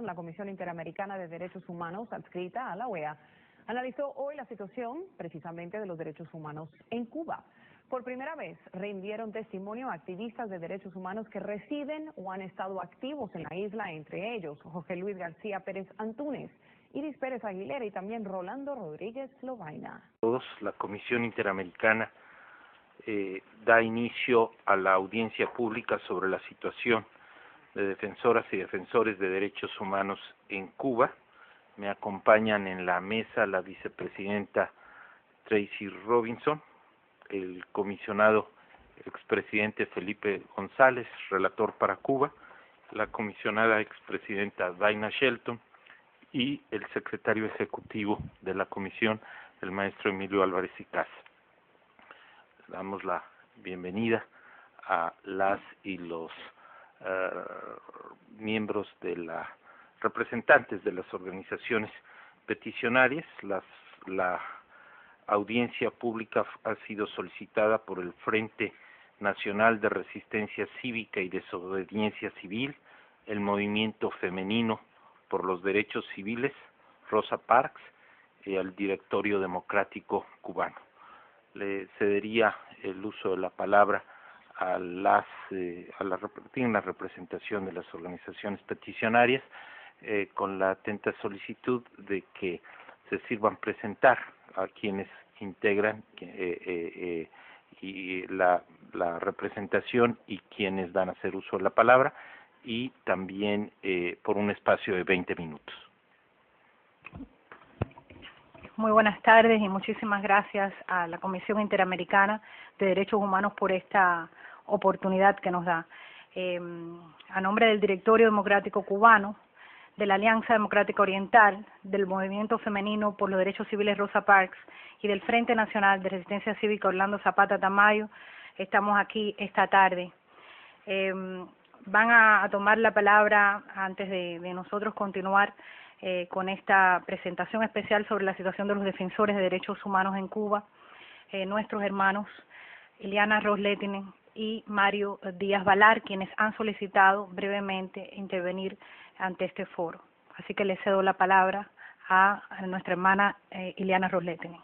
La Comisión Interamericana de Derechos Humanos, adscrita a la OEA, analizó hoy la situación precisamente de los derechos humanos en Cuba. Por primera vez rindieron testimonio a activistas de derechos humanos que residen o han estado activos en la isla, entre ellos Jorge Luis García Pérez Antúnez, Iris Pérez Aguilera y también Rolando Rodríguez Lobaina. La Comisión Interamericana da inicio a la audiencia pública sobre la situación de defensoras y defensores de derechos humanos en Cuba. Me acompañan en la mesa la vicepresidenta Tracy Robinson, el comisionado expresidente Felipe González, relator para Cuba, la comisionada expresidenta Daina Shelton y el secretario ejecutivo de la comisión, el maestro Emilio Álvarez y Casa. Damos la bienvenida a las y los miembros de representantes de las organizaciones peticionarias. La audiencia pública ha sido solicitada por el Frente Nacional de Resistencia Cívica y Desobediencia Civil, el Movimiento Femenino por los Derechos Civiles, Rosa Parks, y al Directorio Democrático Cubano. Le cedería el uso de la palabra a la representación de las organizaciones peticionarias, con la atenta solicitud de que se sirvan presentar a quienes integran y la representación y quienes van a hacer uso de la palabra, y también por un espacio de 20 minutos. Muy buenas tardes y muchísimas gracias a la Comisión Interamericana de Derechos Humanos por esta oportunidad que nos da. A nombre del Directorio Democrático Cubano, de la Alianza Democrática Oriental, del Movimiento Femenino por los Derechos Civiles Rosa Parks y del Frente Nacional de Resistencia Cívica Orlando Zapata Tamayo, estamos aquí esta tarde. Van a tomar la palabra antes de nosotros continuar con esta presentación especial sobre la situación de los defensores de derechos humanos en Cuba, nuestros hermanos Ileana Ros-Lehtinen y Mario Díaz Valar, quienes han solicitado brevemente intervenir ante este foro. Así que le cedo la palabra a nuestra hermana Ileana Ros-Lehtinen.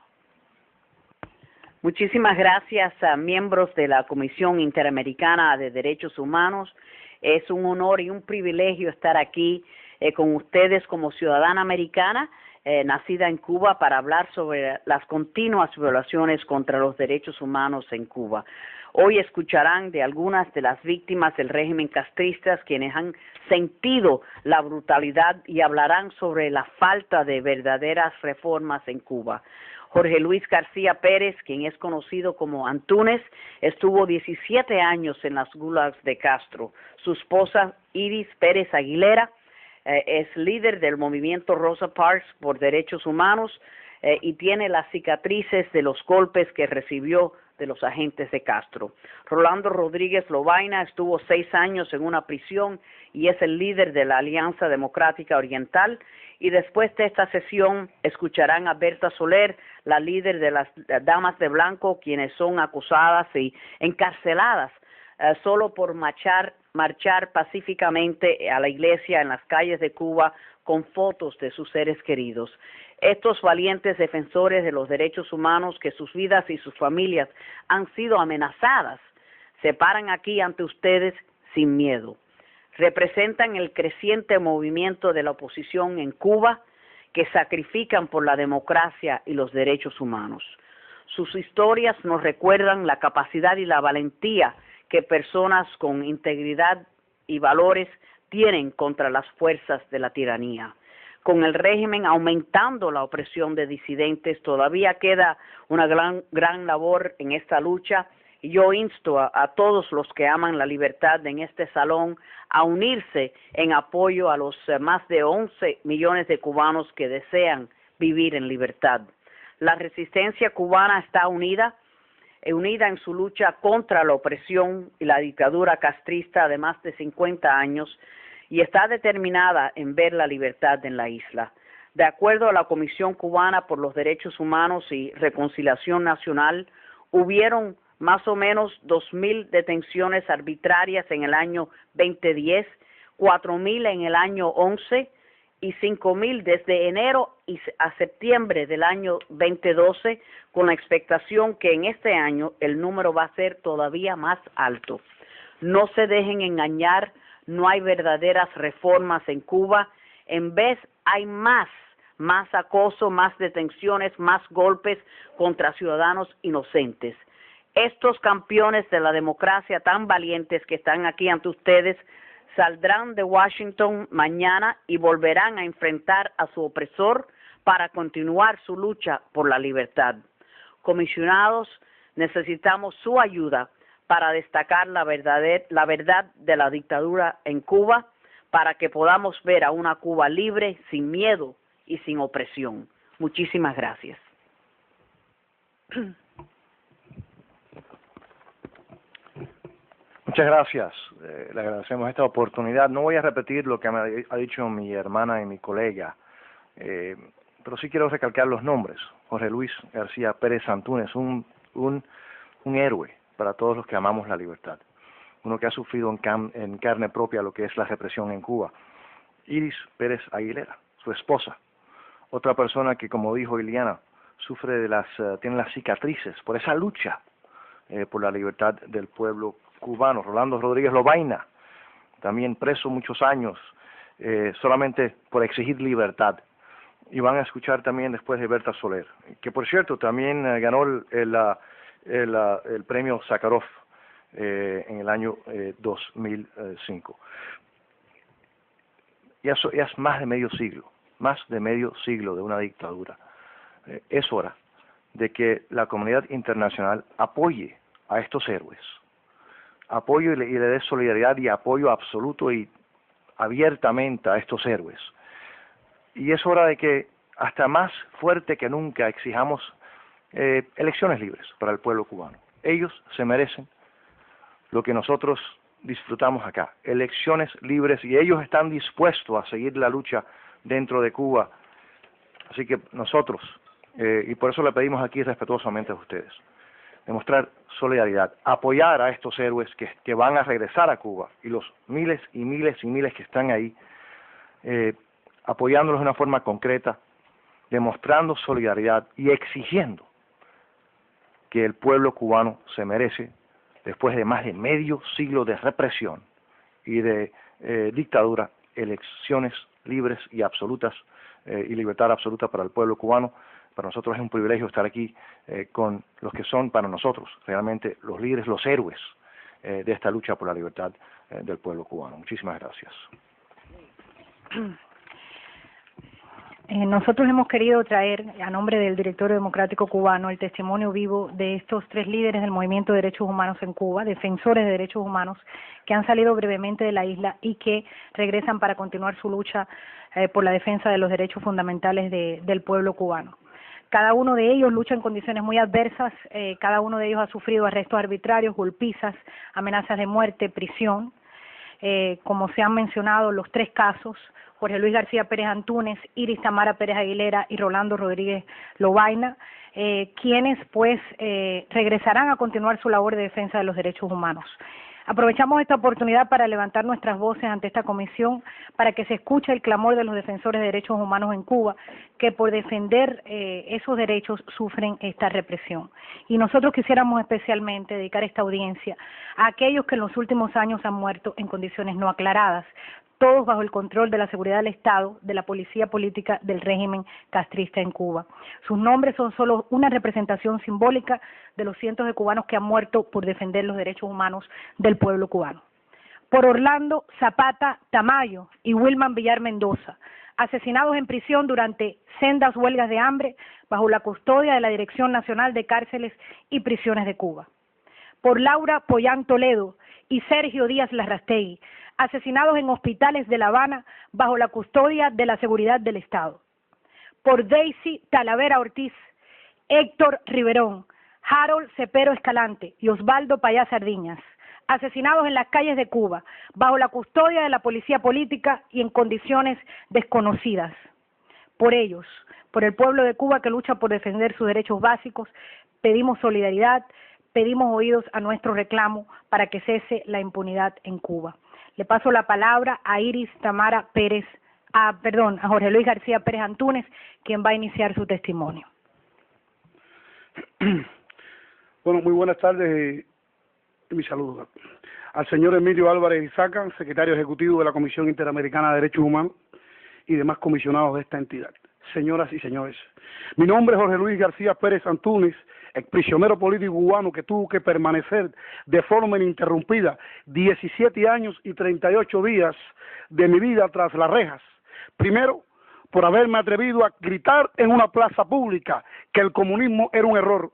Muchísimas gracias a miembros de la Comisión Interamericana de Derechos Humanos. Es un honor y un privilegio estar aquí con ustedes como ciudadana americana nacida en Cuba para hablar sobre las continuas violaciones contra los derechos humanos en Cuba. Hoy escucharán de algunas de las víctimas del régimen castrista quienes han sentido la brutalidad y hablarán sobre la falta de verdaderas reformas en Cuba. Jorge Luis García Pérez, quien es conocido como Antúnez, estuvo 17 años en las gulags de Castro. Su esposa Iris Pérez Aguilera es líder del movimiento Rosa Parks por derechos humanos y tiene las cicatrices de los golpes que recibió de los agentes de Castro. Rolando Rodríguez Lobaina estuvo 6 años en una prisión y es el líder de la Alianza Democrática Oriental. Y después de esta sesión escucharán a Berta Soler, la líder de las Damas de Blanco, quienes son acusadas y encarceladas solo por marchar pacíficamente a la iglesia en las calles de Cuba con fotos de sus seres queridos. Estos valientes defensores de los derechos humanos, que sus vidas y sus familias han sido amenazadas, se paran aquí ante ustedes sin miedo. Representan el creciente movimiento de la oposición en Cuba que sacrifican por la democracia y los derechos humanos. Sus historias nos recuerdan la capacidad y la valentía que personas con integridad y valores tienen contra las fuerzas de la tiranía. Con el régimen aumentando la opresión de disidentes, todavía queda una gran labor en esta lucha. Y yo insto a todos los que aman la libertad en este salón a unirse en apoyo a los más de 11 millones de cubanos que desean vivir en libertad. La resistencia cubana está unida en su lucha contra la opresión y la dictadura castrista de más de 50 años y está determinada en ver la libertad en la isla. De acuerdo a la Comisión Cubana por los Derechos Humanos y Reconciliación Nacional, hubieron más o menos 2.000 detenciones arbitrarias en el año 2010, 4.000 en el año 11, y 5,000 desde enero a septiembre del año 2012, con la expectación que en este año el número va a ser todavía más alto. No se dejen engañar, no hay verdaderas reformas en Cuba. En vez hay más acoso, más detenciones, más golpes contra ciudadanos inocentes. Estos campeones de la democracia tan valientes que están aquí ante ustedes saldrán de Washington mañana y volverán a enfrentar a su opresor para continuar su lucha por la libertad. Comisionados, necesitamos su ayuda para destacar la verdad de la dictadura en Cuba, para que podamos ver a una Cuba libre, sin miedo y sin opresión. Muchísimas gracias. Muchas gracias. Le agradecemos esta oportunidad. No voy a repetir lo que me ha dicho mi hermana y mi colega, pero sí quiero recalcar los nombres. Jorge Luis García Pérez Antúnez, un héroe para todos los que amamos la libertad. Uno que ha sufrido en carne propia lo que es la represión en Cuba. Iris Pérez Aguilera, su esposa. Otra persona que, como dijo Iliana, tiene las cicatrices por esa lucha por la libertad del pueblo cubano. Rolando Rodríguez Lobaina, también preso muchos años, solamente por exigir libertad. Y van a escuchar también después de Berta Soler, que por cierto también ganó el premio Sájarov en el año 2005. Ya es más de medio siglo de una dictadura. Es hora de que la comunidad internacional apoye a estos héroes, apoyo y le dé solidaridad y apoyo absoluto y abiertamente a estos héroes. Y es hora de que hasta más fuerte que nunca exijamos elecciones libres para el pueblo cubano. Ellos se merecen lo que nosotros disfrutamos acá, elecciones libres, y ellos están dispuestos a seguir la lucha dentro de Cuba. Así que nosotros, y por eso le pedimos aquí respetuosamente a ustedes, demostrar solidaridad, apoyar a estos héroes que van a regresar a Cuba, y los miles y miles y miles que están ahí, apoyándolos de una forma concreta, demostrando solidaridad y exigiendo que el pueblo cubano se merece, después de más de medio siglo de represión y de dictadura, elecciones libres y absolutas y libertad absoluta para el pueblo cubano. Para nosotros es un privilegio estar aquí con los que son para nosotros realmente los líderes, los héroes de esta lucha por la libertad del pueblo cubano. Muchísimas gracias. Nosotros hemos querido traer, a nombre del Directorio Democrático Cubano, el testimonio vivo de estos tres líderes del movimiento de derechos humanos en Cuba, defensores de derechos humanos, que han salido brevemente de la isla y que regresan para continuar su lucha por la defensa de los derechos fundamentales del pueblo cubano. Cada uno de ellos lucha en condiciones muy adversas, cada uno de ellos ha sufrido arrestos arbitrarios, golpizas, amenazas de muerte, prisión. Como se han mencionado los tres casos, Jorge Luis García Pérez Antúnez, Iris Tamara Pérez Aguilera y Rolando Rodríguez Lobaina, quienes pues regresarán a continuar su labor de defensa de los derechos humanos. Aprovechamos esta oportunidad para levantar nuestras voces ante esta comisión para que se escuche el clamor de los defensores de derechos humanos en Cuba, que por defender esos derechos sufren esta represión. Y nosotros quisiéramos especialmente dedicar esta audiencia a aquellos que en los últimos años han muerto en condiciones no aclaradas, todos bajo el control de la seguridad del Estado, de la policía política del régimen castrista en Cuba. Sus nombres son solo una representación simbólica de los cientos de cubanos que han muerto por defender los derechos humanos del pueblo cubano. Por Orlando Zapata Tamayo y Wilman Villar Mendoza, asesinados en prisión durante sendas huelgas de hambre bajo la custodia de la Dirección Nacional de Cárceles y Prisiones de Cuba. Por Laura Pollán Toledo y Sergio Díaz Larrastegui, asesinados en hospitales de La Habana bajo la custodia de la seguridad del Estado. Por Daisy Talavera Ortiz, Héctor Riverón, Harold Cepero Escalante y Osvaldo Payá Sardiñas, asesinados en las calles de Cuba bajo la custodia de la policía política y en condiciones desconocidas. Por ellos, por el pueblo de Cuba que lucha por defender sus derechos básicos, pedimos solidaridad, pedimos oídos a nuestro reclamo para que cese la impunidad en Cuba. Le paso la palabra a Iris Tamara Pérez a Jorge Luis García Pérez Antúnez, quien va a iniciar su testimonio. Bueno, muy buenas tardes y mi saludo al señor Emilio Álvarez Isaca, secretario ejecutivo de la Comisión Interamericana de Derechos Humanos y demás comisionados de esta entidad. Señoras y señores, mi nombre es Jorge Luis García Pérez Antúnez, exprisionero político cubano que tuvo que permanecer de forma ininterrumpida 17 años y 38 días de mi vida tras las rejas. Primero, por haberme atrevido a gritar en una plaza pública que el comunismo era un error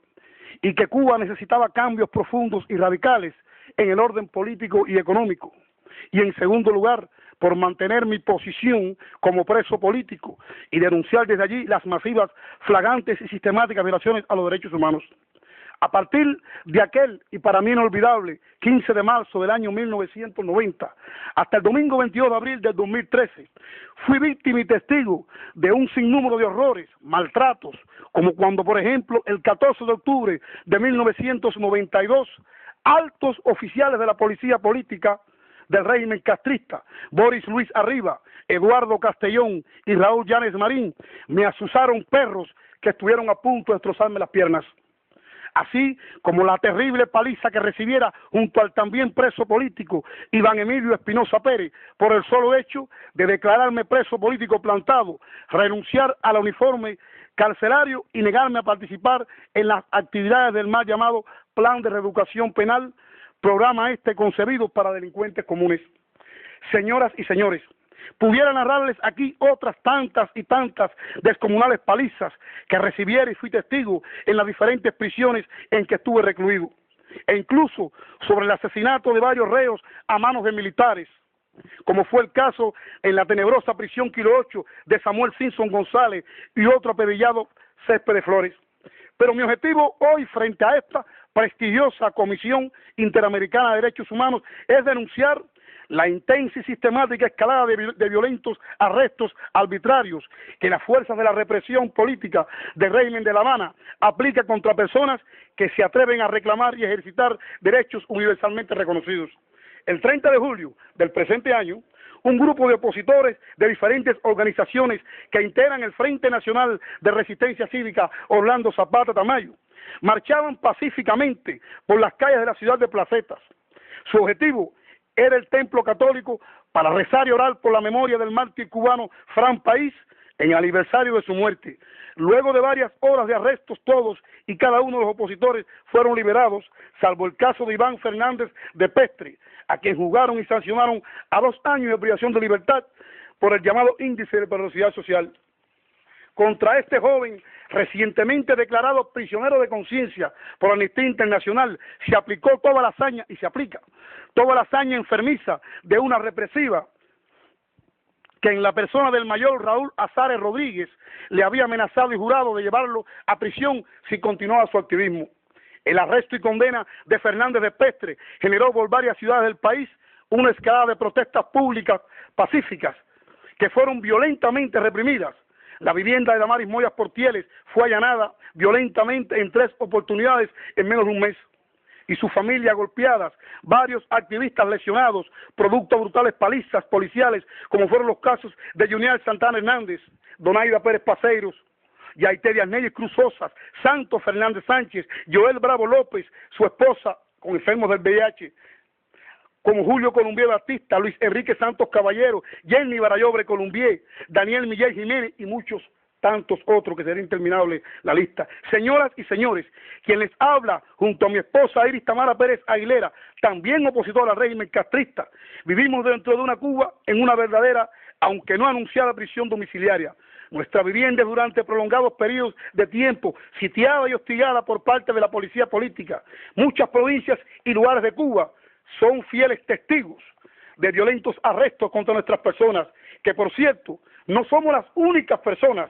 y que Cuba necesitaba cambios profundos y radicales en el orden político y económico. Y en segundo lugar, por mantener mi posición como preso político y denunciar desde allí las masivas, flagrantes y sistemáticas violaciones a los derechos humanos. A partir de aquel, y para mí inolvidable, 15 de marzo del año 1990, hasta el domingo 22 de abril del 2013, fui víctima y testigo de un sinnúmero de horrores, maltratos, como cuando, por ejemplo, el 14 de octubre de 1992, altos oficiales de la policía política del régimen castrista, Boris Luis Arriba, Eduardo Castellón y Raúl Llanes Marín, me asusaron perros que estuvieron a punto de destrozarme las piernas. Así como la terrible paliza que recibiera junto al también preso político Iván Emilio Espinosa Pérez por el solo hecho de declararme preso político plantado, renunciar al uniforme carcelario y negarme a participar en las actividades del mal llamado Plan de Reeducación Penal, programa concebido para delincuentes comunes. Señoras y señores, pudiera narrarles aquí otras tantas y tantas descomunales palizas que recibiera y fui testigo en las diferentes prisiones en que estuve recluido, e incluso sobre el asesinato de varios reos a manos de militares, como fue el caso en la tenebrosa prisión Kilo 8 de Samuel Simpson González y otro apellidado Céspedes Flores. Pero mi objetivo hoy frente a esta prestigiosa Comisión Interamericana de Derechos Humanos es denunciar la intensa y sistemática escalada de violentos arrestos arbitrarios que las fuerzas de la represión política del régimen de La Habana aplica contra personas que se atreven a reclamar y ejercitar derechos universalmente reconocidos. El 30 de julio del presente año, un grupo de opositores de diferentes organizaciones que integran el Frente Nacional de Resistencia Cívica Orlando Zapata Tamayo marchaban pacíficamente por las calles de la ciudad de Placetas. Su objetivo era el templo católico para rezar y orar por la memoria del mártir cubano Fran País en el aniversario de su muerte. Luego de varias horas de arrestos, todos y cada uno de los opositores fueron liberados, salvo el caso de Iván Fernández de Pestre, a quien juzgaron y sancionaron a 2 años de privación de libertad por el llamado índice de peligrosidad social. Contra este joven, recientemente declarado prisionero de conciencia por Amnistía Internacional, se aplicó toda la hazaña, y se aplica, toda la hazaña enfermiza de una represiva que en la persona del mayor Raúl Azares Rodríguez le había amenazado y jurado de llevarlo a prisión si continuaba su activismo. El arresto y condena de Fernández de Pestre generó por varias ciudades del país una escalada de protestas públicas pacíficas que fueron violentamente reprimidas. La vivienda de Damaris Moyas Portieles fue allanada violentamente en 3 oportunidades en menos de un mes, y su familia golpeadas, varios activistas lesionados, producto de brutales palizas policiales, como fueron los casos de Junior Santana Hernández, Donaida Pérez Paseiros, Yaité Díaz Neyes Cruz Sosas, Santos Fernández Sánchez, Joel Bravo López, su esposa con enfermos del VIH, como Julio Columbier Batista, Luis Enrique Santos Caballero, Jenny Barayobre Columbier, Daniel Miguel Jiménez y muchos tantos otros que sería interminable la lista. Señoras y señores, quien les habla junto a mi esposa Iris Tamara Pérez Aguilera, también opositora al régimen castrista, vivimos dentro de una Cuba en una verdadera, aunque no anunciada, prisión domiciliaria. Nuestra vivienda durante prolongados periodos de tiempo, sitiada y hostigada por parte de la policía política. Muchas provincias y lugares de Cuba son fieles testigos de violentos arrestos contra nuestras personas, que por cierto, no somos las únicas personas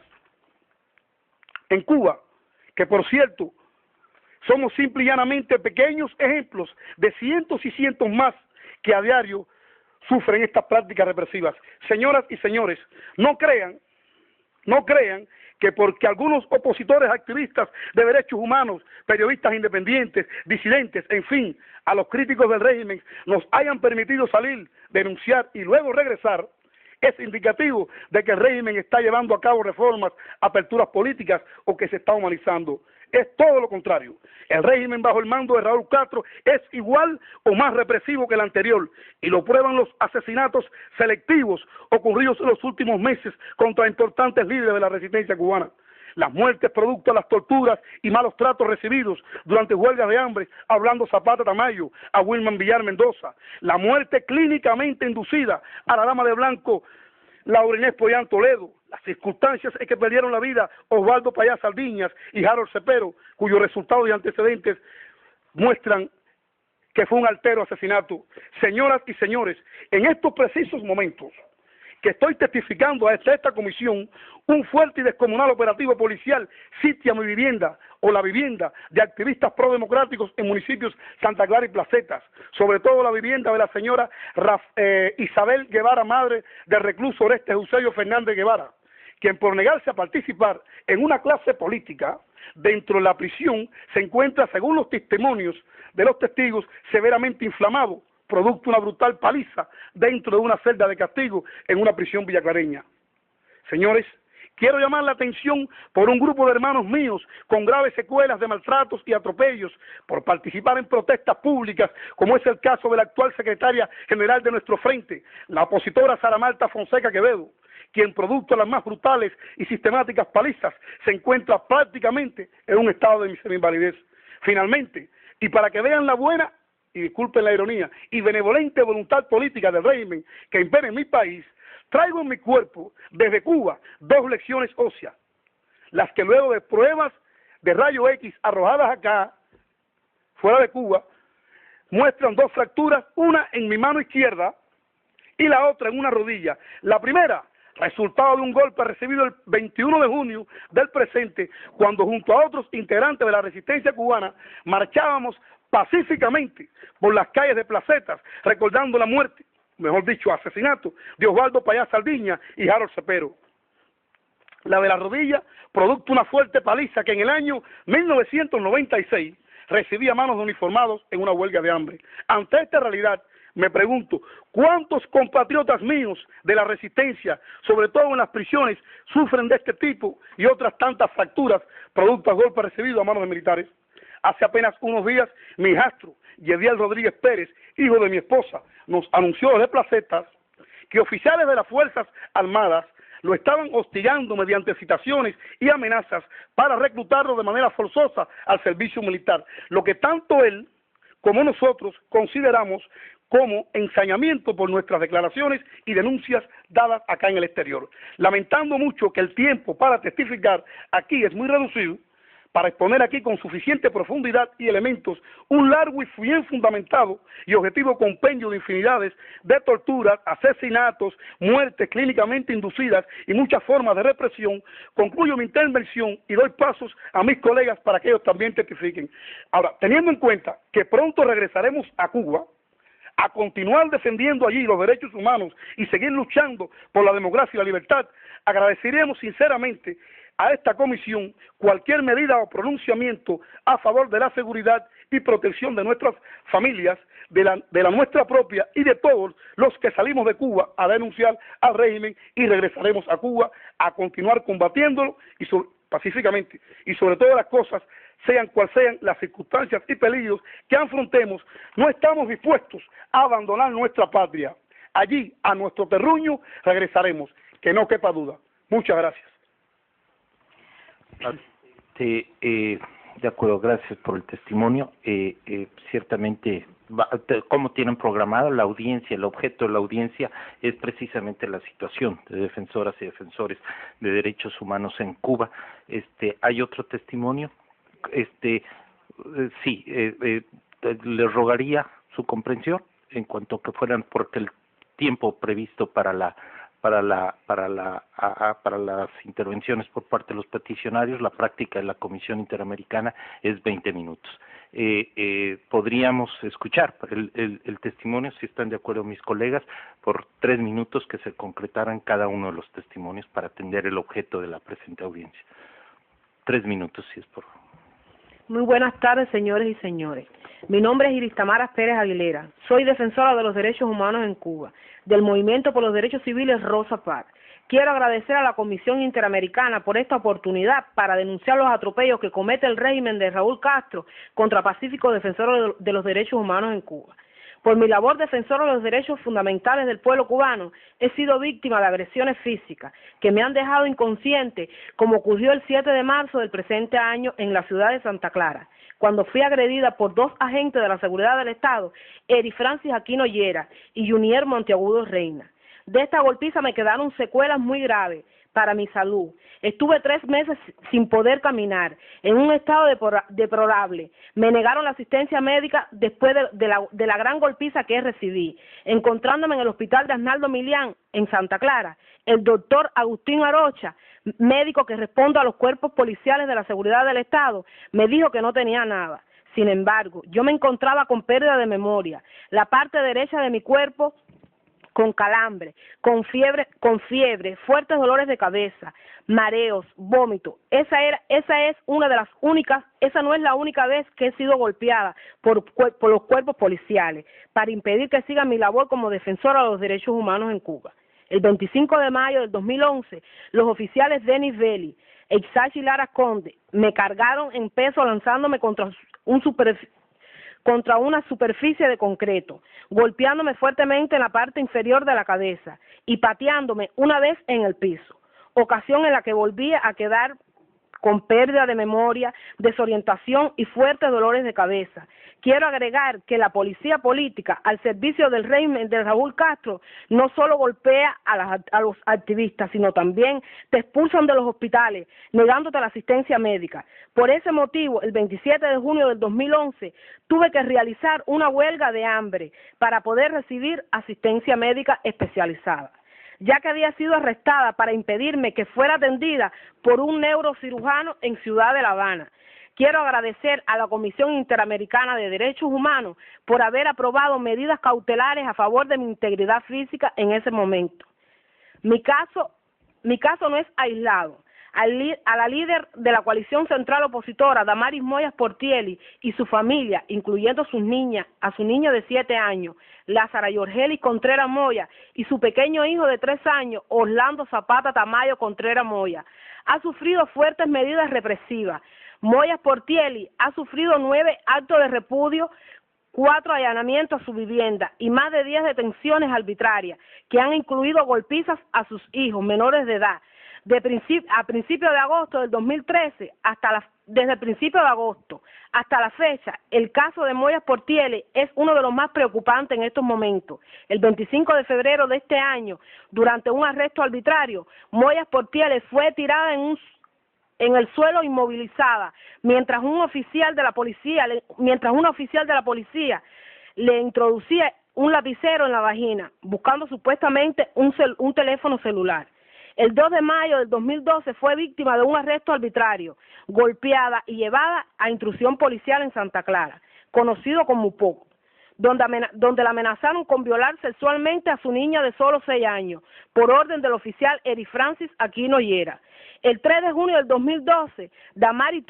en Cuba, que por cierto, somos simple y llanamente pequeños ejemplos de cientos y cientos más que a diario sufren estas prácticas represivas. Señoras y señores, no crean que porque algunos opositores activistas de derechos humanos, periodistas independientes, disidentes, en fin, a los críticos del régimen, nos hayan permitido salir, denunciar y luego regresar, es indicativo de que el régimen está llevando a cabo reformas, aperturas políticas o que se está humanizando. Es todo lo contrario. El régimen bajo el mando de Raúl Castro es igual o más represivo que el anterior, y lo prueban los asesinatos selectivos ocurridos en los últimos meses contra importantes líderes de la resistencia cubana. Las muertes producto de las torturas y malos tratos recibidos durante huelgas de hambre, hablando Zapata Tamayo, a Wilman Villar Mendoza. La muerte clínicamente inducida a la dama de blanco Laura Inés Pollán Toledo. Las circunstancias en que perdieron la vida Osvaldo Payá Sardiñas y Harold Cepero, cuyos resultados y antecedentes muestran que fue un altero asesinato. Señoras y señores, en estos precisos momentos que estoy testificando a esta comisión, un fuerte y descomunal operativo policial sitia mi vivienda o la vivienda de activistas prodemocráticos en municipios Santa Clara y Placetas, sobre todo la vivienda de la señora Isabel Guevara, madre del recluso Orestes Eusebio Fernández Guevara, quien por negarse a participar en una clase política dentro de la prisión se encuentra, según los testimonios de los testigos, severamente inflamado, producto de una brutal paliza dentro de una celda de castigo en una prisión villaclareña. Señores, quiero llamar la atención por un grupo de hermanos míos con graves secuelas de maltratos y atropellos por participar en protestas públicas, como es el caso de la actual secretaria general de nuestro frente, la opositora Sara Marta Fonseca Quevedo, quien producto de las más brutales y sistemáticas palizas se encuentra prácticamente en un estado de semi-invalidez. Finalmente, y para que vean la buena, y disculpen la ironía, y benevolente voluntad política del régimen que impera en mi país, traigo en mi cuerpo, desde Cuba, 2 lecciones óseas, las que luego de pruebas de rayo X arrojadas acá, fuera de Cuba, muestran 2 fracturas, una en mi mano izquierda y la otra en una rodilla. La primera, resultado de un golpe recibido el 21 de junio del presente, cuando junto a otros integrantes de la resistencia cubana marchábamos pacíficamente por las calles de Placetas, recordando la muerte, mejor dicho, asesinato de Osvaldo Payá Sardiñas y Harold Cepero. La de la rodilla, producto de una fuerte paliza que en el año 1996 recibí a manos de uniformados en una huelga de hambre. Ante esta realidad, me pregunto, ¿cuántos compatriotas míos de la resistencia, sobre todo en las prisiones, sufren de este tipo y otras tantas fracturas producto de golpes recibidos a manos de militares? Hace apenas unos días, mi hijastro, Yediel Rodríguez Pérez, hijo de mi esposa, nos anunció desde Placetas que oficiales de las Fuerzas Armadas lo estaban hostigando mediante citaciones y amenazas para reclutarlo de manera forzosa al servicio militar, lo que tanto él como nosotros consideramos como ensañamiento por nuestras declaraciones y denuncias dadas acá en el exterior. Lamentando mucho que el tiempo para testificar aquí es muy reducido, para exponer aquí con suficiente profundidad y elementos un largo y bien fundamentado y objetivo compendio de infinidades de torturas, asesinatos, muertes clínicamente inducidas y muchas formas de represión, concluyo mi intervención y doy pasos a mis colegas para que ellos también testifiquen. Ahora, teniendo en cuenta que pronto regresaremos a Cuba, a continuar defendiendo allí los derechos humanos y seguir luchando por la democracia y la libertad, agradeceremos sinceramente a esta comisión cualquier medida o pronunciamiento a favor de la seguridad y protección de nuestras familias, de la nuestra propia y de todos los que salimos de Cuba a denunciar al régimen, y regresaremos a Cuba a continuar combatiéndolo y pacíficamente, y sobre todas las cosas, sean cual sean las circunstancias y peligros que afrontemos, no estamos dispuestos a abandonar nuestra patria. Allí, a nuestro terruño, regresaremos, que no quepa duda. Muchas gracias. De acuerdo, gracias por el testimonio. Ciertamente, ¿cómo tienen programada la audiencia? El objeto de la audiencia es precisamente la situación de defensoras y defensores de derechos humanos en Cuba. ¿Hay otro testimonio? Sí, le rogaría su comprensión en cuanto que fueran, porque el tiempo previsto para las intervenciones por parte de los peticionarios, la práctica de la Comisión Interamericana es 20 minutos. Podríamos escuchar el testimonio, si están de acuerdo mis colegas, por 3 minutos que se concretaran cada uno de los testimonios para atender el objeto de la presente audiencia. 3 minutos, si es por favor. Muy buenas tardes, señores y señores. Mi nombre es Iris Tamara Pérez Aguilera. Soy defensora de los derechos humanos en Cuba, del Movimiento por los Derechos Civiles Rosa Parks. Quiero agradecer a la Comisión Interamericana por esta oportunidad para denunciar los atropellos que comete el régimen de Raúl Castro contra pacíficos defensores de los derechos humanos en Cuba. Por mi labor defensora de los derechos fundamentales del pueblo cubano, he sido víctima de agresiones físicas que me han dejado inconsciente, como ocurrió el 7 de marzo del presente año en la ciudad de Santa Clara, cuando fui agredida por 2 agentes de la seguridad del Estado, Eri Francis Aquino Llera y Junier Monteagudo Reina. De esta golpiza me quedaron secuelas muy graves para mi salud. Estuve 3 meses sin poder caminar, en un estado deplorable. Me negaron la asistencia médica después de la gran golpiza que recibí. Encontrándome en el hospital de Arnaldo Milián, en Santa Clara, el doctor Agustín Arocha, médico que responde a los cuerpos policiales de la seguridad del Estado, me dijo que no tenía nada. Sin embargo, yo me encontraba con pérdida de memoria. La parte derecha de mi cuerpo con calambre, con fiebre, fuertes dolores de cabeza, mareos, vómito. Esa no es la única vez que he sido golpeada por los cuerpos policiales para impedir que siga mi labor como defensora de los derechos humanos en Cuba. El 25 de mayo del 2011, los oficiales Denis Belli e Ixachi Lara Conde me cargaron en peso lanzándome contra una superficie de concreto, golpeándome fuertemente en la parte inferior de la cabeza y pateándome una vez en el piso, ocasión en la que volví a quedar con pérdida de memoria, desorientación y fuertes dolores de cabeza. Quiero agregar que la policía política al servicio del régimen de Raúl Castro no solo golpea a los activistas, sino también te expulsan de los hospitales, negándote la asistencia médica. Por ese motivo, el 27 de junio del 2011, tuve que realizar una huelga de hambre para poder recibir asistencia médica especializada, ya que había sido arrestada para impedirme que fuera atendida por un neurocirujano en Ciudad de La Habana. Quiero agradecer a la Comisión Interamericana de Derechos Humanos por haber aprobado medidas cautelares a favor de mi integridad física en ese momento. Mi caso no es aislado. A la líder de la coalición central opositora, Damaris Moyas Portielli, y su familia, incluyendo a su niña de 7 años, Lázara Yorgelis Contreras Moya, y su pequeño hijo de 3 años, Orlando Zapata Tamayo Contreras Moya, ha sufrido fuertes medidas represivas. Moyas Portielli ha sufrido 9 actos de repudio, 4 allanamientos a su vivienda y más de 10 detenciones arbitrarias, que han incluido golpizas a sus hijos menores de edad. A principios de agosto del 2013, desde el principio de agosto hasta la fecha, el caso de Moyas Portielli es uno de los más preocupantes en estos momentos. El 25 de febrero de este año, durante un arresto arbitrario, Moyas Portielli fue tirada en el suelo inmovilizada, mientras una oficial de la policía le introducía un lapicero en la vagina, buscando supuestamente un teléfono celular. El 2 de mayo del 2012 fue víctima de un arresto arbitrario, golpeada y llevada a intrusión policial en Santa Clara, conocido como Upoco, donde la amenazaron con violar sexualmente a su niña de solo 6 años, por orden del oficial Eri Francis Aquino Llera. El 3 de junio del 2012, Damaris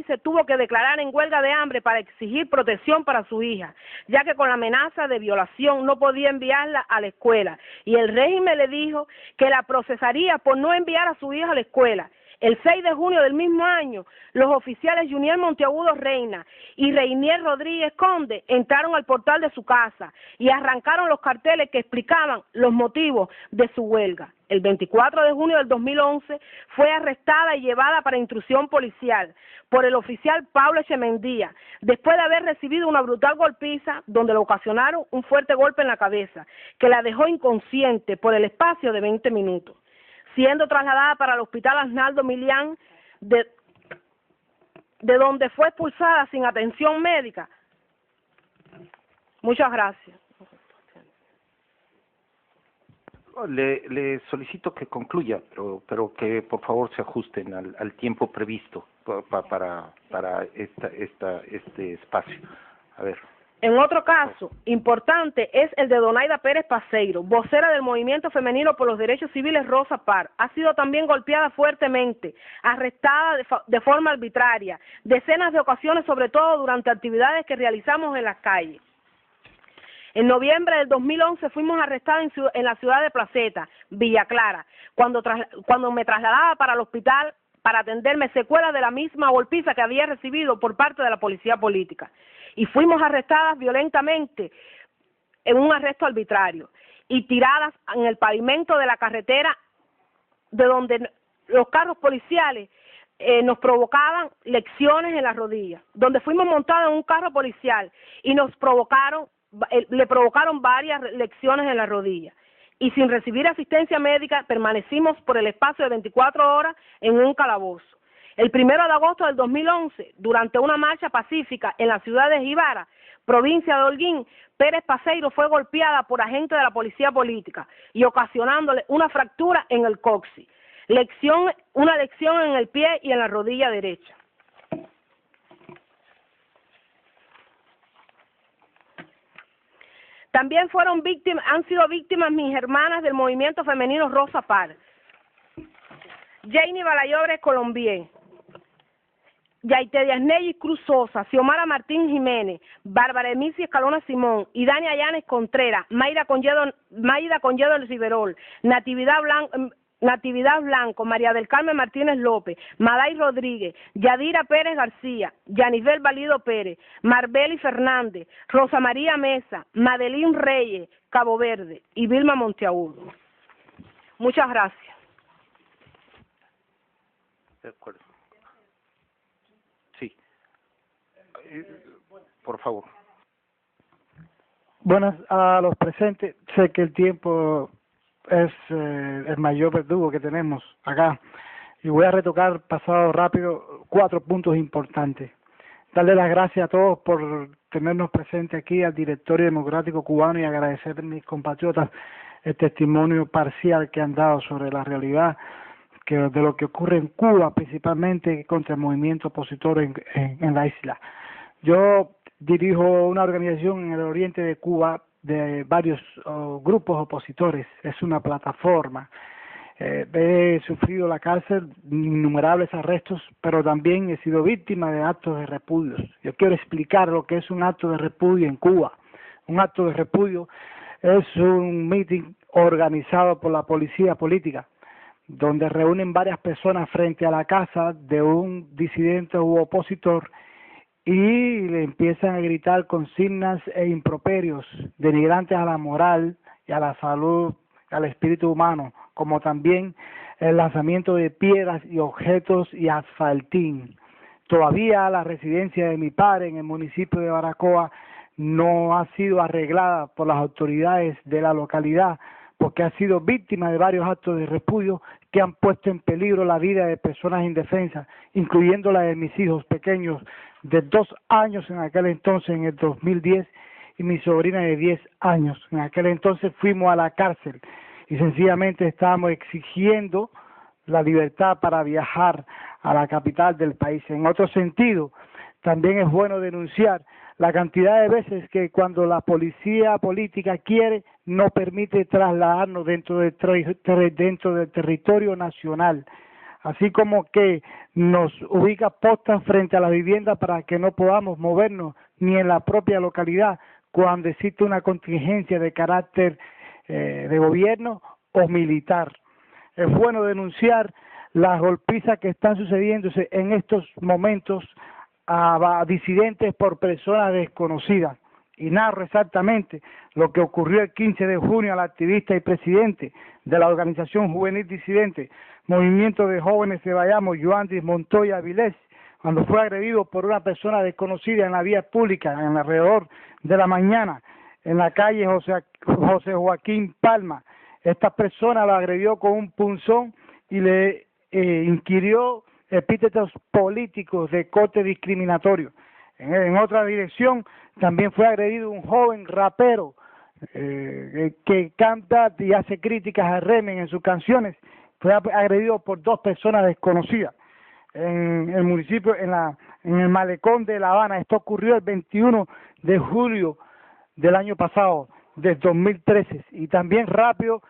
se tuvo que declarar en huelga de hambre para exigir protección para su hija, ya que con la amenaza de violación no podía enviarla a la escuela, y el régimen le dijo que la procesaría por no enviar a su hija a la escuela. El 6 de junio del mismo año, los oficiales Junier Monteagudo Reina y Reinier Rodríguez Conde entraron al portal de su casa y arrancaron los carteles que explicaban los motivos de su huelga. El 24 de junio del 2011 fue arrestada y llevada para intrusión policial por el oficial Pablo Echemendía, después de haber recibido una brutal golpiza donde le ocasionaron un fuerte golpe en la cabeza, que la dejó inconsciente por el espacio de 20 minutos. Siendo trasladada para el hospital Arnaldo Milián, de donde fue expulsada sin atención médica. Muchas gracias. Le solicito que concluya, pero que por favor se ajusten al tiempo previsto para este espacio. A ver. En otro caso importante es el de Donaida Pérez Paseiro, vocera del Movimiento Femenino por los Derechos Civiles Rosa Parks. Ha sido también golpeada fuertemente, arrestada de forma arbitraria, decenas de ocasiones, sobre todo durante actividades que realizamos en las calles. En noviembre del 2011 fuimos arrestadas en la ciudad de Placeta, Villa Clara, cuando me trasladaba para el hospital para atenderme secuelas de la misma golpiza que había recibido por parte de la policía política. Y fuimos arrestadas violentamente en un arresto arbitrario y tiradas en el pavimento de la carretera, de donde los carros policiales nos provocaban lecciones en las rodillas, donde fuimos montados en un carro policial y le provocaron varias lecciones en la rodilla. Y sin recibir asistencia médica permanecimos por el espacio de 24 horas en un calabozo. El 1 de agosto del 2011, durante una marcha pacífica en la ciudad de Jibara, provincia de Holguín, Pérez Paseiro fue golpeada por agentes de la policía política y ocasionándole una fractura en el coxis, una lección en el pie y en la rodilla derecha. También han sido víctimas mis hermanas del movimiento femenino Rosa Parks, Janie Balayobre Colombier, Yaite Diasnelli Cruz Sosa, Xiomara Martín Jiménez, Bárbara Emicia Escalona Simón, Idania Llanes Contreras, Mayra Conyedo Riverol, Natividad Blanco, María del Carmen Martínez López, Maday Rodríguez, Yadira Pérez García, Yanisbel Valido Pérez, Marbeli Fernández, Rosa María Mesa, Madeline Reyes, Cabo Verde y Vilma Monteagudo. Muchas gracias. De acuerdo. Sí. Por favor. Buenas a los presentes. Sé que el tiempo es el mayor verdugo que tenemos acá y voy a retocar pasado rápido 4 puntos importantes. Darle las gracias a todos por tenernos presentes aquí, al Directorio Democrático Cubano, y agradecer a mis compatriotas el testimonio parcial que han dado sobre la realidad de lo que ocurre en Cuba, principalmente contra el movimiento opositor en la isla. Yo dirijo una organización en el oriente de Cuba de varios grupos opositores. Es una plataforma. He sufrido la cárcel, innumerables arrestos, pero también he sido víctima de actos de repudio. Yo quiero explicar lo que es un acto de repudio en Cuba. Un acto de repudio es un meeting organizado por la policía política, donde reúnen varias personas frente a la casa de un disidente u opositor y le empiezan a gritar consignas e improperios denigrantes a la moral y a la salud, al espíritu humano, como también el lanzamiento de piedras y objetos y asfaltín. Todavía la residencia de mi padre en el municipio de Baracoa no ha sido arreglada por las autoridades de la localidad, porque ha sido víctima de varios actos de repudio que han puesto en peligro la vida de personas indefensas, incluyendo la de mis hijos pequeños de 2 años en aquel entonces, en el 2010, y mi sobrina de 10 años. En aquel entonces fuimos a la cárcel y sencillamente estábamos exigiendo la libertad para viajar a la capital del país. En otro sentido, también es bueno denunciar la cantidad de veces que cuando la policía política quiere, no permite trasladarnos dentro del territorio nacional, así como que nos ubica postas frente a la vivienda para que no podamos movernos ni en la propia localidad cuando existe una contingencia de carácter de gobierno o militar. Es bueno denunciar las golpizas que están sucediéndose en estos momentos a disidentes por personas desconocidas. Y narro exactamente lo que ocurrió el 15 de junio al activista y presidente de la organización juvenil disidente Movimiento de Jóvenes de Bayamo, Yoandis Montoya Vilés, cuando fue agredido por una persona desconocida en la vía pública en alrededor de la mañana en la calle José Joaquín Palma. Esta persona lo agredió con un punzón y le inquirió epítetos políticos de corte discriminatorio. En otra dirección también fue agredido un joven rapero que canta y hace críticas al régimen en sus canciones. Fue agredido por 2 personas desconocidas en el municipio, en en el malecón de La Habana. Esto ocurrió el 21 de julio del año pasado, del 2013. Y también rápido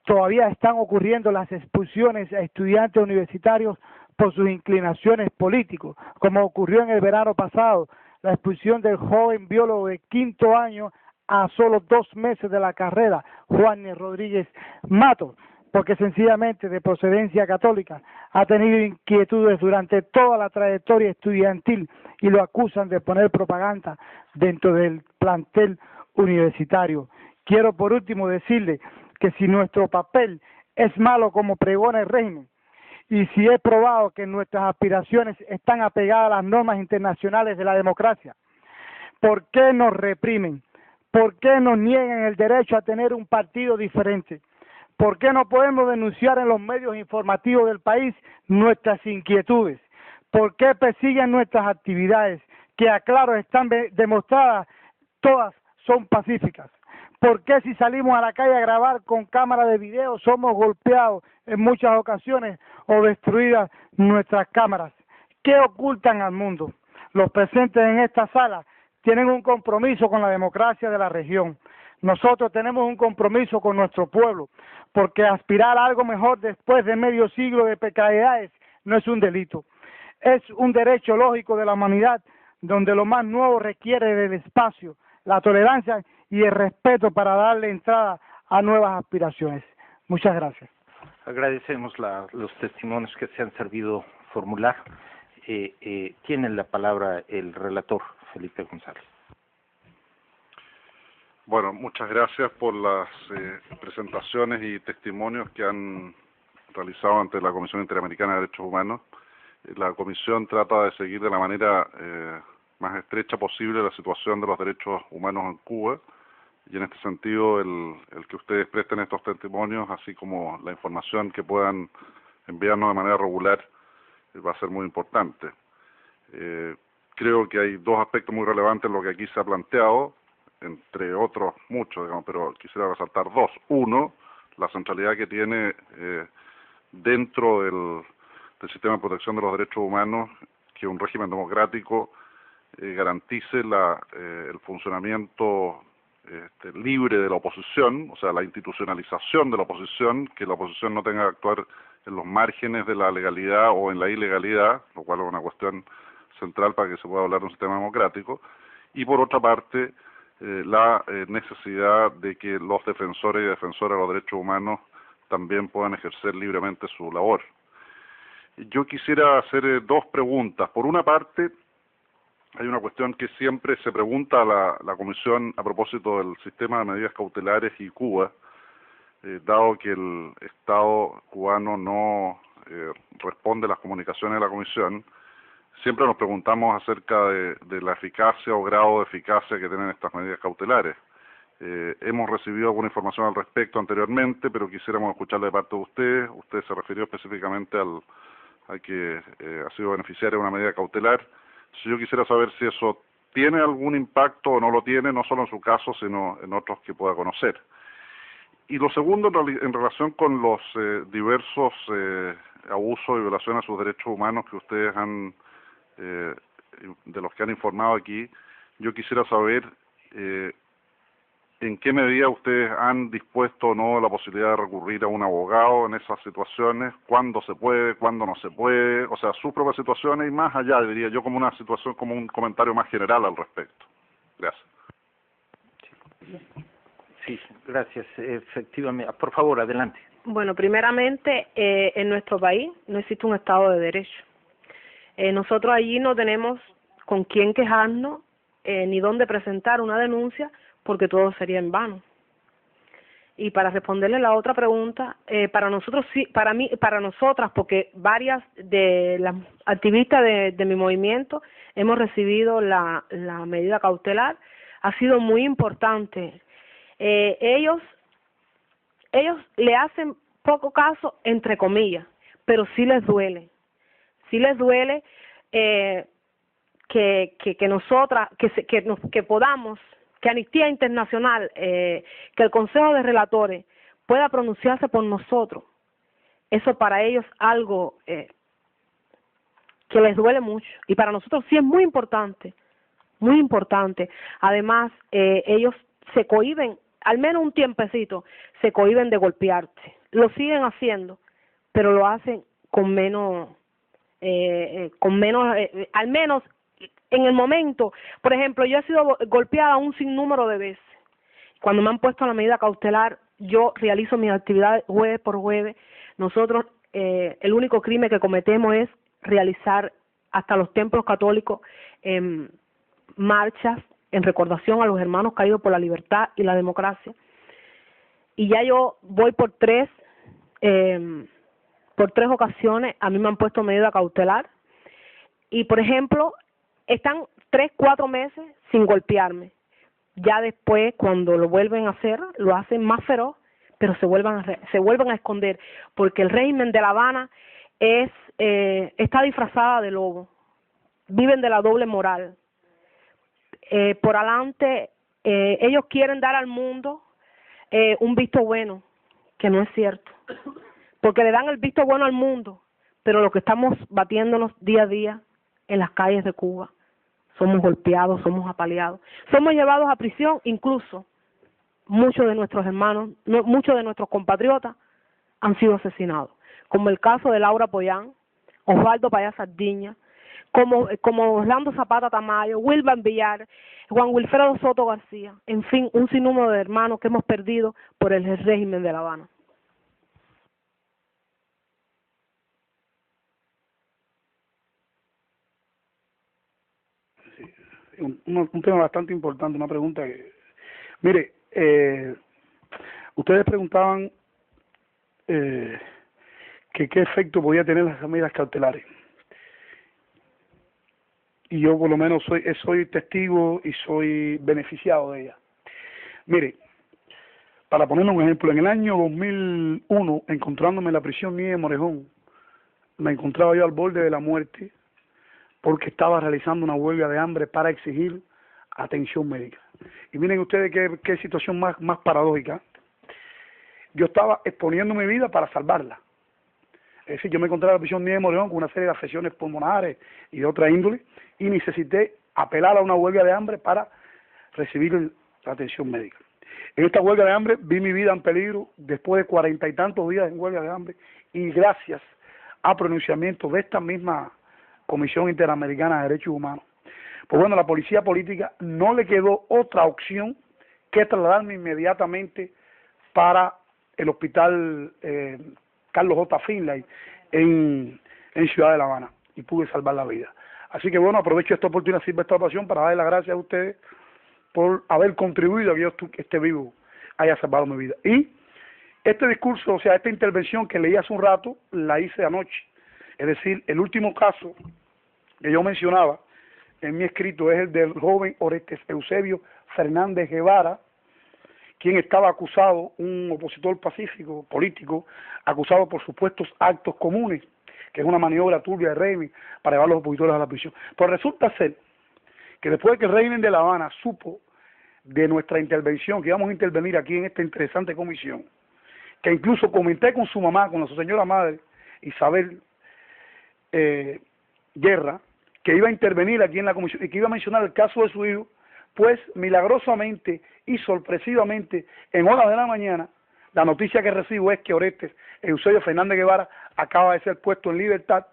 todavía están ocurriendo las expulsiones a estudiantes universitarios por sus inclinaciones políticas, como ocurrió en el verano pasado, la expulsión del joven biólogo de 5º año a solo 2 meses de la carrera, Juan Rodríguez Matos, porque sencillamente de procedencia católica ha tenido inquietudes durante toda la trayectoria estudiantil y lo acusan de poner propaganda dentro del plantel universitario. Quiero por último decirle que si nuestro papel es malo como pregona el régimen, y si es probado que nuestras aspiraciones están apegadas a las normas internacionales de la democracia, ¿por qué nos reprimen? ¿Por qué nos niegan el derecho a tener un partido diferente? ¿Por qué no podemos denunciar en los medios informativos del país nuestras inquietudes? ¿Por qué persiguen nuestras actividades, que aclaro están demostradas, todas son pacíficas? ¿Por qué si salimos a la calle a grabar con cámara de video somos golpeados en muchas ocasiones o destruidas nuestras cámaras? ¿Qué ocultan al mundo? Los presentes en esta sala tienen un compromiso con la democracia de la región. Nosotros tenemos un compromiso con nuestro pueblo, porque aspirar a algo mejor después de medio siglo de precariedades no es un delito. Es un derecho lógico de la humanidad, donde lo más nuevo requiere del espacio, la tolerancia y el respeto para darle entrada a nuevas aspiraciones. Muchas gracias. Agradecemos los testimonios que se han servido formular. Tiene la palabra el relator, Felipe González. Bueno, muchas gracias por las presentaciones y testimonios que han realizado ante la Comisión Interamericana de Derechos Humanos. La Comisión trata de seguir de la manera más estrecha posible la situación de los derechos humanos en Cuba, y en este sentido el que ustedes presten estos testimonios, así como la información que puedan enviarnos de manera regular, va a ser muy importante. Creo que hay dos aspectos muy relevantes en lo que aquí se ha planteado, entre otros muchos, digamos, pero quisiera resaltar dos. Uno, la centralidad que tiene dentro del sistema de protección de los derechos humanos que un régimen democrático garantice el funcionamiento libre de la oposición, o sea, la institucionalización de la oposición, que la oposición no tenga que actuar en los márgenes de la legalidad o en la ilegalidad, lo cual es una cuestión central para que se pueda hablar de un sistema democrático, y por otra parte, la necesidad de que los defensores y defensoras de los derechos humanos también puedan ejercer libremente su labor. Yo quisiera hacer dos preguntas. Por una parte, hay una cuestión que siempre se pregunta a la Comisión a propósito del sistema de medidas cautelares y Cuba, dado que el Estado cubano no responde a las comunicaciones de la Comisión. Siempre nos preguntamos acerca de la eficacia o grado de eficacia que tienen estas medidas cautelares. Hemos recibido alguna información al respecto anteriormente, pero quisiéramos escucharla de parte de ustedes. Usted se refirió específicamente a que ha sido beneficiario de una medida cautelar. Si yo quisiera saber si eso tiene algún impacto o no lo tiene, no solo en su caso, sino en otros que pueda conocer. Y lo segundo, en relación con los diversos abusos y violaciones a sus derechos humanos que ustedes han de los que han informado aquí, yo quisiera saber en qué medida ustedes han dispuesto o no la posibilidad de recurrir a un abogado en esas situaciones, cuándo se puede, cuándo no se puede, o sea, sus propias situaciones y más allá, diría yo, como una situación, como un comentario más general al respecto. Gracias. Sí, gracias. Efectivamente. Por favor, adelante. Bueno, primeramente, en nuestro país no existe un Estado de Derecho. Nosotros allí no tenemos con quién quejarnos ni dónde presentar una denuncia, porque todo sería en vano. Y para responderle la otra pregunta, para nosotros sí, para nosotras, porque varias de las activistas de mi movimiento hemos recibido la medida cautelar, ha sido muy importante. Ellos le hacen poco caso, entre comillas, pero sí les duele. Sí les duele que nosotras, que podamos, que Amnistía Internacional, que el Consejo de Relatores pueda pronunciarse por nosotros. Eso para ellos algo que les duele mucho. Y para nosotros sí es muy importante, muy importante. Además, ellos se cohíben, al menos un tiempecito, se cohíben de golpearte. Lo siguen haciendo, pero lo hacen con menos, al menos en el momento. Por ejemplo, yo he sido golpeada un sinnúmero de veces. Cuando me han puesto la medida cautelar, yo realizo mis actividades jueves por jueves. Nosotros, el único crimen que cometemos es realizar hasta los templos católicos marchas en recordación a los hermanos caídos por la libertad y la democracia. Y ya yo voy por tres ocasiones, a mí me han puesto medida cautelar. Y, por ejemplo, están 3, 4 meses sin golpearme. Ya después, cuando lo vuelven a hacer, lo hacen más feroz, pero se vuelven a esconder, porque el régimen de La Habana está disfrazada de lobo. Viven de la doble moral. Por adelante, ellos quieren dar al mundo un visto bueno, que no es cierto, porque le dan el visto bueno al mundo, pero lo que estamos batiéndonos día a día en las calles de Cuba, somos golpeados, somos apaleados, somos llevados a prisión, incluso muchos de nuestros hermanos, muchos de nuestros compatriotas han sido asesinados, como el caso de Laura Pollán, Osvaldo Payá Sardiña, como Orlando Zapata Tamayo, Wilban Villar, Juan Wilfredo Soto García, en fin, un sinnúmero de hermanos que hemos perdido por el régimen de La Habana. Un tema bastante importante, una pregunta que... Mire, ustedes preguntaban que qué efecto podía tener las medidas cautelares. Y yo por lo menos soy testigo y soy beneficiado de ellas. Mire, para poner un ejemplo, en el año 2001, encontrándome en la prisión mía de Morejón, me encontraba yo al borde de la muerte porque estaba realizando una huelga de hambre para exigir atención médica. Y miren ustedes qué situación más paradójica. Yo estaba exponiendo mi vida para salvarla. Es decir, yo me encontraba en la prisión mía de Morejón con una serie de afecciones pulmonares y de otra índole, y necesité apelar a una huelga de hambre para recibir la atención médica. En esta huelga de hambre vi mi vida en peligro después de 40 y tantos días en huelga de hambre, y gracias a pronunciamientos de esta misma Comisión Interamericana de Derechos Humanos, pues bueno, la policía política no le quedó otra opción que trasladarme inmediatamente para el hospital Carlos J. Finlay en Ciudad de La Habana, y pude salvar la vida. Así que bueno, aprovecho esta oportunidad, sirve esta ocasión para darle las gracias a ustedes por haber contribuido a que yo esté vivo, haya salvado mi vida. Y este discurso, o sea, esta intervención que leí hace un rato, la hice anoche. Es decir, el último caso que yo mencionaba en mi escrito es el del joven Orestes Eusebio Fernández Guevara, quien estaba acusado, un opositor pacífico, político, acusado por supuestos actos comunes, que es una maniobra turbia de régimen para llevar a los opositores a la prisión. Pues resulta ser que después de que el régimen de La Habana supo de nuestra intervención, que íbamos a intervenir aquí en esta interesante comisión, que incluso comenté con su mamá, con su señora madre, Isabel Guerra, que iba a intervenir aquí en la comisión y que iba a mencionar el caso de su hijo, pues milagrosamente y sorpresivamente, en horas de la mañana, la noticia que recibo es que Orestes Eusebio Fernández Guevara acaba de ser puesto en libertad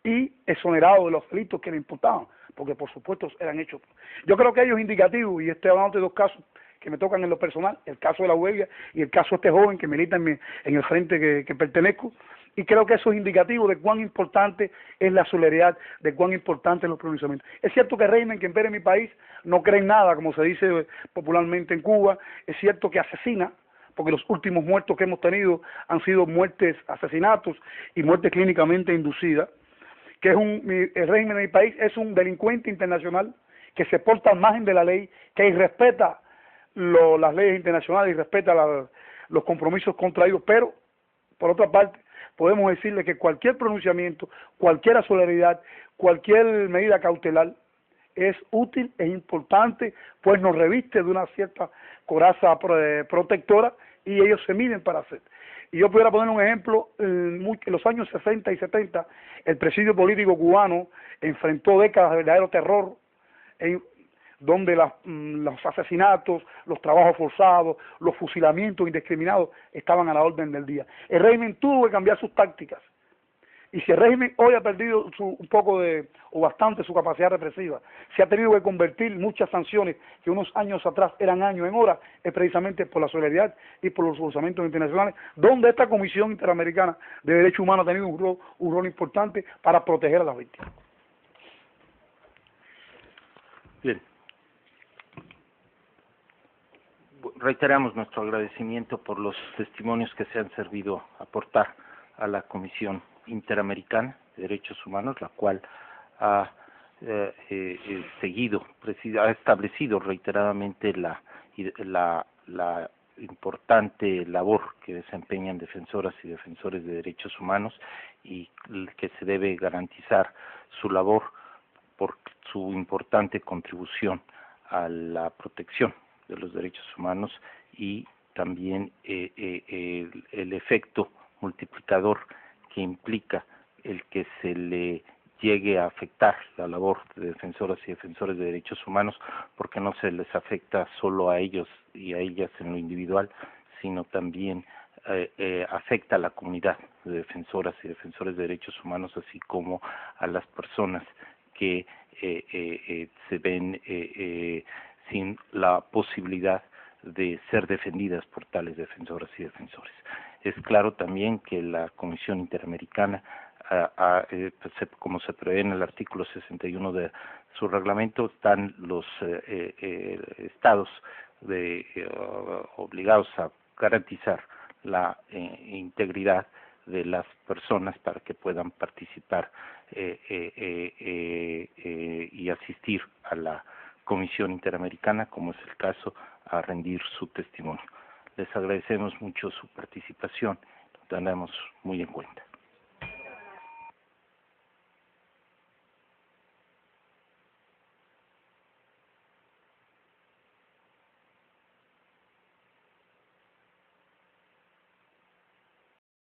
y exonerado de los delitos que le imputaban, porque por supuesto eran hechos. Yo creo que ellos indicativos, y estoy hablando de dos casos que me tocan en lo personal, el caso de la huelga y el caso de este joven que milita en el frente que pertenezco, y creo que eso es indicativo de cuán importante es la solidaridad, de cuán importante es los pronunciamientos. Es cierto que el régimen que impera en mi país no cree en nada, como se dice popularmente en Cuba, es cierto que asesina, porque los últimos muertos que hemos tenido han sido muertes, asesinatos y muertes clínicamente inducidas, que el régimen de mi país es un delincuente internacional que se porta al margen de la ley, que irrespeta las leyes internacionales y respeta los compromisos contraídos, pero por otra parte podemos decirle que cualquier pronunciamiento, cualquier solidaridad, cualquier medida cautelar es útil e importante, pues nos reviste de una cierta coraza protectora y ellos se miden para hacer. Y yo pudiera poner un ejemplo, en los años 60 y 70, el presidio político cubano enfrentó décadas de verdadero terror, donde los asesinatos, los trabajos forzados, los fusilamientos indiscriminados estaban a la orden del día. El régimen tuvo que cambiar sus tácticas. Y si el régimen hoy ha perdido un poco o bastante su capacidad represiva, se ha tenido que convertir muchas sanciones que unos años atrás eran años en horas, es precisamente por la solidaridad y por los forzamientos internacionales, donde esta Comisión Interamericana de Derechos Humanos ha tenido un rol importante para proteger a las víctimas. Bien. Reiteramos nuestro agradecimiento por los testimonios que se han servido a aportar a la Comisión Interamericana de Derechos Humanos, la cual ha ha establecido reiteradamente la importante labor que desempeñan defensoras y defensores de derechos humanos y que se debe garantizar su labor por su importante contribución a la protección de los derechos humanos y también el efecto multiplicador que implica el que se le llegue a afectar la labor de defensoras y defensores de derechos humanos, porque no se les afecta solo a ellos y a ellas en lo individual, sino también afecta a la comunidad de defensoras y defensores de derechos humanos, así como a las personas que se ven sin la posibilidad de ser defendidas por tales defensoras y defensores. Es claro también que la Comisión Interamericana, como se prevé en el artículo 61 de su reglamento, están los estados obligados a garantizar la integridad de las personas para que puedan participar y asistir a la Comisión Interamericana, como es el caso, a rendir su testimonio. Les agradecemos mucho su participación, lo tendremos muy en cuenta.